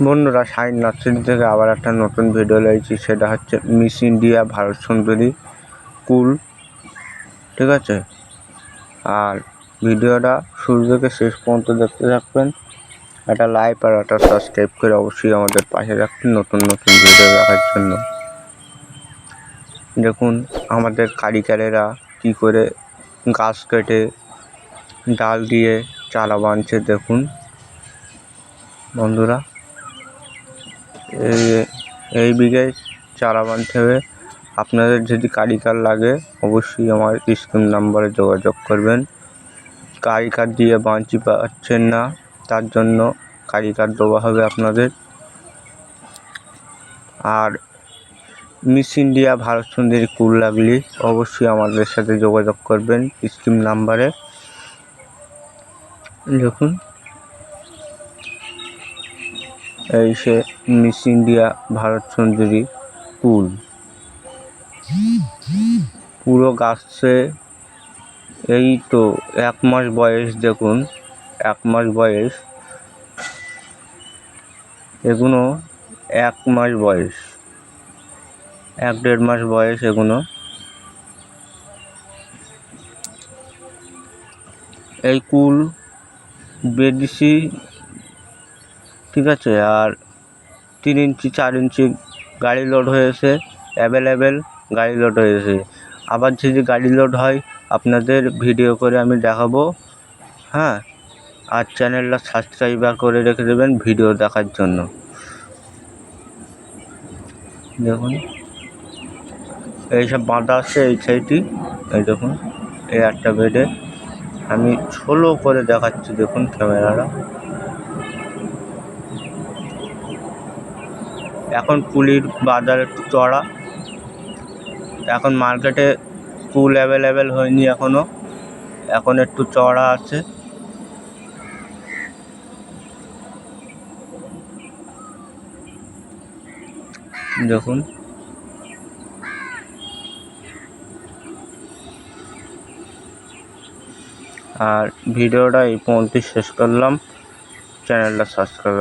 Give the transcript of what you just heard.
বন্ধুরা, sign nursery থেকে আবার একটা নতুন ভিডিও লাইছি। সেটা হচ্ছে মিস ইন্ডিয়া ভারত সুন্দরী কুল, ঠিক আছে। আর ভিডিওটা শুরু থেকে শেষ পর্যন্ত দেখতে থাকবেন। একটা লাইক আর একটা সাবস্ক্রাইব করে অবশ্যই আমাদের পাশে রাখবেন নতুন নতুন ভিডিও দেখার জন্য। দেখুন আমাদের কারিগরেরা কী করে গাছ কেটে ডাল দিয়ে চারা বানছে। দেখুন বন্ধুরা, এই বিঘায় চারা বানতে হবে। আপনাদের যদি কারিগর লাগে অবশ্যই আমার স্ক্রিন নাম্বারে যোগাযোগ করবেন। কারিগর দিয়ে বাঁচি পাচ্ছেন না, তার জন্য কারিগর দেওয়া হবে আপনাদের। আর মিস ইন্ডিয়া ভারত সুন্দরী কুল লাগলে অবশ্যই আমাদের সাথে যোগাযোগ করবেন স্ক্রিন নাম্বারে। দেখুন এই সে মিস ইন্ডিয়া ভারত সুন্দরী কুল, পুরো গাছে এই তো 1 মাস বয়স। দেখুন 1 মাস বয়স, এগুলো 1 মাস বয়স, 1-1.5 মাস বয়স এগুলো। এই কুল বেদিছি, ঠিক আছে। আর 3 ইঞ্চি 4 ইঞ্চি গাড়ি লোড হয়েছে, অ্যাভেলেবেল গাড়ি লোড হয়েছে। আবার যদি গাড়ি লোড হয় আপনাদের ভিডিও করে আমি দেখাবো, হ্যাঁ। আর চ্যানেলটা সাবস্ক্রাইবার করে রেখে দেবেন ভিডিও দেখার জন্য। দেখুন এইসব বাঁধা আছে এই সাইডটি, এই দেখুন এই একটা বেডে আমি ছোলো করে দেখাচ্ছি। দেখুন ক্যামেরাটা, এখন কুলির বাজার একটু চড়া, এখন মার্কেটে কুল অ্যাভেলেবেল হয়নি এখনও, এখন একটু চড়া আছে। দেখুন আর ভিডিওটা এই পর্যন্ত শেষ করলাম। চ্যানেলটা সাবস্ক্রাইব